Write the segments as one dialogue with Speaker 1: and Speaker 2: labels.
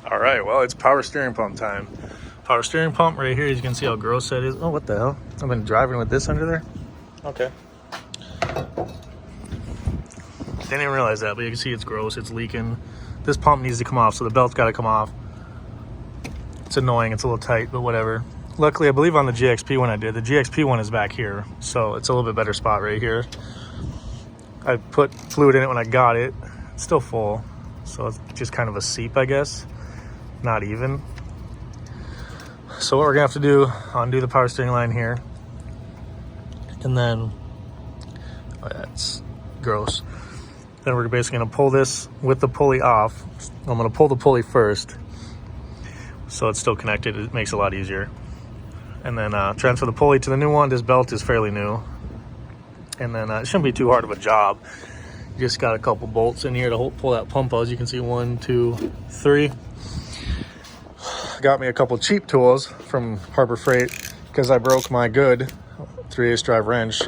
Speaker 1: All right, well, it's power steering pump time. Power steering pump right here. You can see how gross that is. Oh, what the hell? I've been driving with this under there. Okay. Didn't even realize that, but you can see it's gross. It's leaking. This pump needs to come off, so the belt's got to come off. It's annoying. It's a little tight, but whatever. Luckily, I believe on the GXP one I did, the GXP one is back here, so it's a little bit better spot right here. I put fluid in it when I got it. It's still full, so it's just kind of a seep, I guess. Not even. So what we're gonna have to do, undo the power steering line here, and then, oh, that's gross. Then we're basically gonna pull this with the pulley off. I'm gonna pull the pulley first, so it's still connected. It makes it a lot easier. And then transfer the pulley to the new one. This belt is fairly new. And then it shouldn't be too hard of a job. You just got a couple bolts in here to pull that pump out. As you can see, 1, 2, 3. Got me a couple cheap tools from Harbor Freight because I broke my good 3/8 drive wrench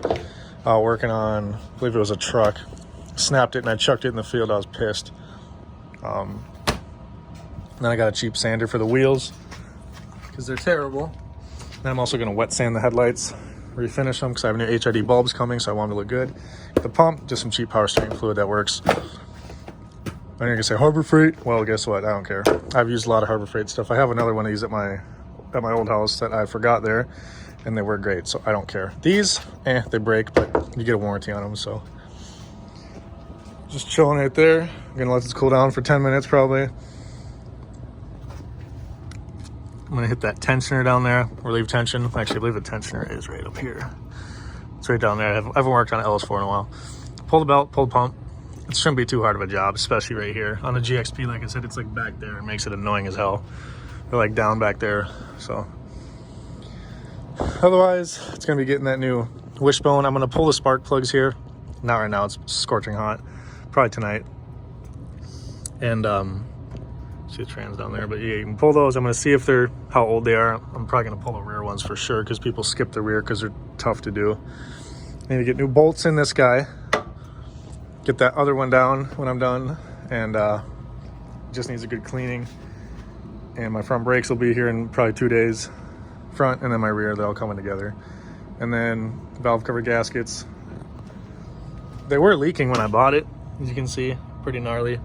Speaker 1: working on, I believe it was a truck. Snapped it and I chucked it in the field. I was pissed. Then I got a cheap sander for the wheels because they're terrible. Then I'm also going to wet sand the headlights, refinish them because I have new HID bulbs coming, so I want them to look good. The pump, just some cheap power steering fluid that works. And you're gonna say Harbor Freight. Well, guess what? I don't care. I've used a lot of Harbor Freight stuff. I have another one of these at my old house that I forgot there, and they work great, so I don't care. These, they break, but you get a warranty on them. So just chilling right there. I'm gonna let this cool down for 10 minutes probably. I'm gonna hit that tensioner down there, relieve tension. Actually, I believe the tensioner is right up here. It's right down there. I haven't worked on an LS4 in a while. Pull the belt, pull the pump. It shouldn't be too hard of a job, especially right here. On the GXP, like I said, it's like back there. It makes it annoying as hell. They're like down back there, so. Otherwise, it's gonna be getting that new wishbone. I'm gonna pull the spark plugs here. Not right now, it's scorching hot. Probably tonight. And see the trans down there, but yeah, you can pull those. I'm gonna see if they're, how old they are. I'm probably gonna pull the rear ones for sure because people skip the rear because they're tough to do. Need to get new bolts in this guy. Get that other one down when I'm done, and just needs a good cleaning. And my front brakes will be here in probably 2 days. Front and then my rear, they're all coming together. And then valve cover gaskets. They were leaking when I bought it, as you can see, pretty gnarly.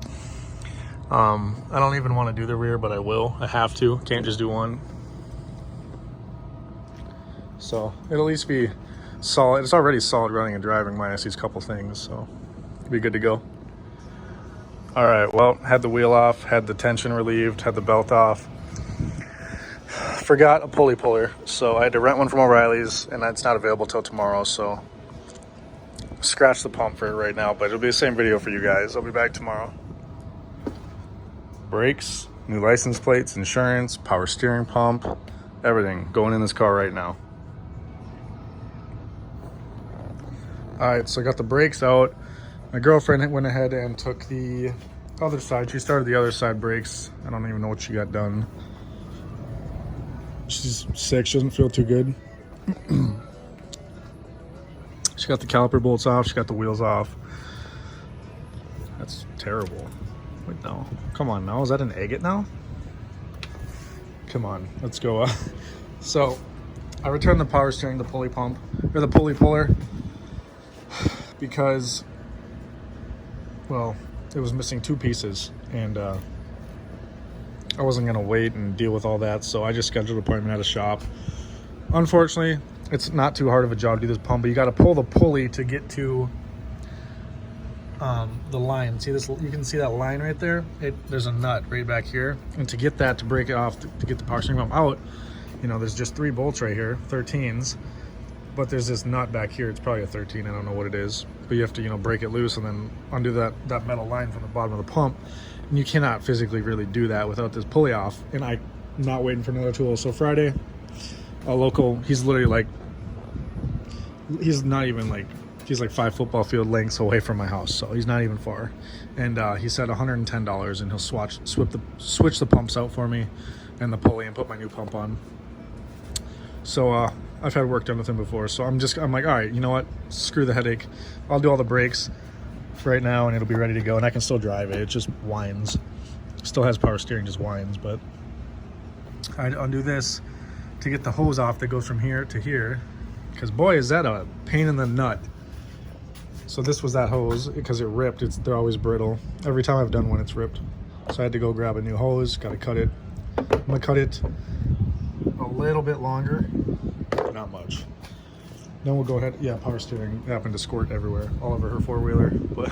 Speaker 1: I don't even want to do the rear, but I will. I have to. Can't just do one. So it'll at least be solid. It's already solid running and driving minus these couple things, so it'll be good to go. All right, well, had the wheel off, had the tension relieved, had the belt off. Forgot a pulley puller, so I had to rent one from O'Reilly's, and it's not available till tomorrow, so scratch the pump for it right now, but it'll be the same video for you guys. I'll be back tomorrow. Brakes, new license plates, insurance, power steering pump, everything going in this car right now. All right, so I got the brakes out. My girlfriend went ahead and took the other side. She started the other side brakes. I don't even know what she got done. She's sick, she doesn't feel too good. She got the caliper bolts off, she got the wheels off. That's terrible. Wait, no, come on now, is that an agate now? Come on, let's go. So I returned the power steering, the pulley pump, or the pulley puller, because, well, it was missing 2 pieces, and I wasn't gonna wait and deal with all that, so I just scheduled an appointment at a shop. Unfortunately, it's not too hard of a job to do this pump, but you got to pull the pulley to get to the line. See this? You can see that line right there. There's a nut right back here, and to get that, to break it off, to get the power steering pump out, you know, there's just 3 bolts right here, 13s, but there's this nut back here. It's probably a 13. I don't know what it is, but you have to, you know, break it loose and then undo that metal line from the bottom of the pump. And you cannot physically really do that without this pulley off. And I'm not waiting for another tool. So Friday, a local, he's literally like, he's not even like, he's like 5 football field lengths away from my house, so he's not even far. And he said $110, and he'll switch the pumps out for me and the pulley and put my new pump on. So I've had work done with him before, so I'm like, all right, you know what? Screw the headache. I'll do all the brakes right now, and it'll be ready to go, and I can still drive it. It just whines. Still has power steering, just whines. But I'd undo this to get the hose off that goes from here to here, because boy is that a pain in the nut. So this was that hose because it ripped. They're always brittle. Every time I've done one, it's ripped. So I had to go grab a new hose. Got to cut it. I'm gonna cut it a little bit longer, not much. Then we'll go ahead. Yeah, power steering happened to squirt everywhere, all over her four-wheeler. But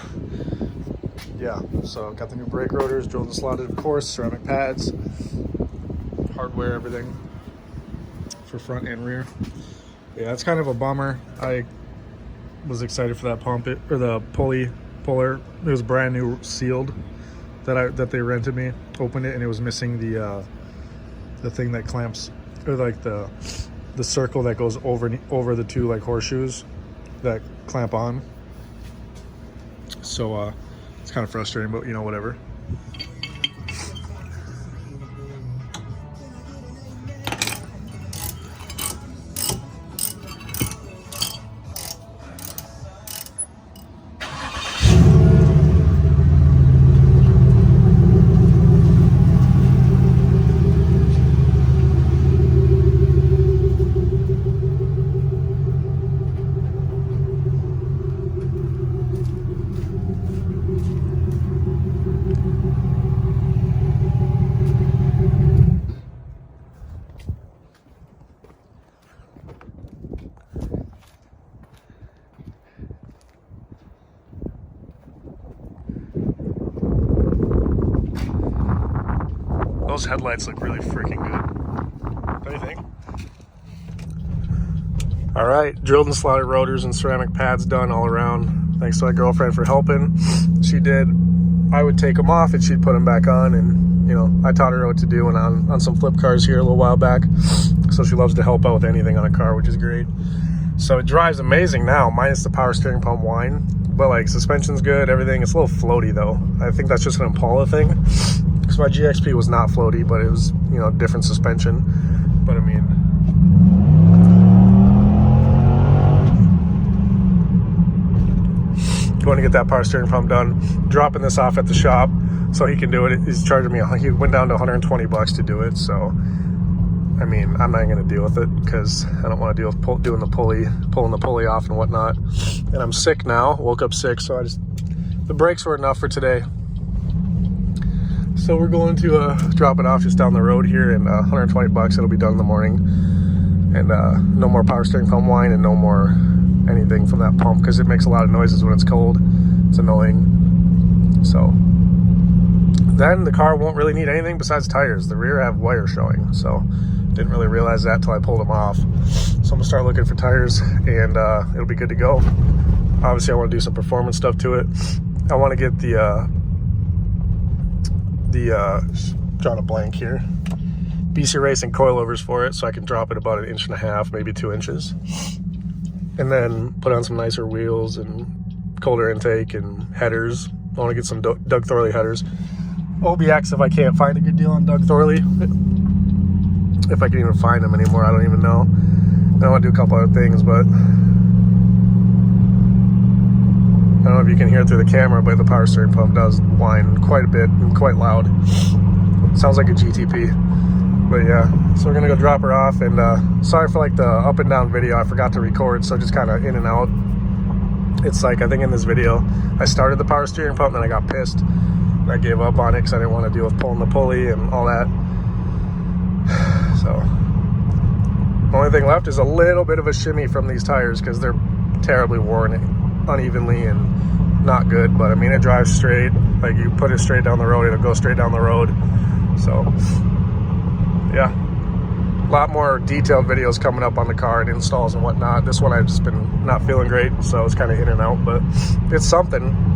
Speaker 1: yeah, so got the new brake rotors, drilled and slotted, of course, ceramic pads, hardware, everything for front and rear. Yeah, it's kind of a bummer. I was excited for that pump, or the puller. It was brand new, sealed, that they rented me. Opened it and it was missing the thing that clamps, or like the circle that goes over the two like horseshoes that clamp on. So it's kind of frustrating, but you know, whatever. Those headlights look really freaking good, don't you think? All right, drilled and slotted rotors and ceramic pads done all around. Thanks to my girlfriend for helping. She did. I would take them off and she'd put them back on, and you know, I taught her what to do and on some flip cars here a little while back. So she loves to help out with anything on a car, which is great. So it drives amazing now, minus the power steering pump whine. But like, suspension's good, everything. It's a little floaty though. I think that's just an Impala thing. Because my GXP was not floaty, but it was, you know, different suspension. But I mean, going to get that power steering pump done, dropping this off at the shop so he can do it. He's charging me, he went down to 120 bucks to do it. So I mean, I'm not going to deal with it because I don't want to deal with pulling the pulley off and whatnot. And I'm sick now, woke up sick, so the brakes were enough for today. So we're going to drop it off just down the road here, and 120 bucks, it'll be done in the morning. And no more power steering pump whine and no more anything from that pump, because it makes a lot of noises when it's cold. It's annoying. So then the car won't really need anything besides tires. The rear have wire showing, so didn't really realize that till I pulled them off. So I'm gonna start looking for tires, and it'll be good to go. Obviously I want to do some performance stuff to it. I want to get drawing a blank here, BC Racing coilovers for it, so I can drop it about 1.5 inches, maybe 2 inches, and then put on some nicer wheels and colder intake and headers. I want to get some Doug Thorley headers. OBX if I can't find a good deal on Doug Thorley. If I can even find them anymore, I don't even know. I want to do a couple other things, but I don't know if you can hear it through the camera, but the power steering pump does whine quite a bit and quite loud. Sounds like a GTP. But yeah, so we're gonna go drop her off, and sorry for like the up and down video. I forgot to record, so just kind of in and out. It's like, I think in this video, I started the power steering pump, then I got pissed. And I gave up on it because I didn't want to deal with pulling the pulley and all that. So the only thing left is a little bit of a shimmy from these tires because they're terribly worn unevenly and not good. But I mean, it drives straight. Like, you put it straight down the road, it'll go straight down the road. So yeah, a lot more detailed videos coming up on the car and installs and whatnot. This one I've just been not feeling great, so it's kind of in and out, but it's something.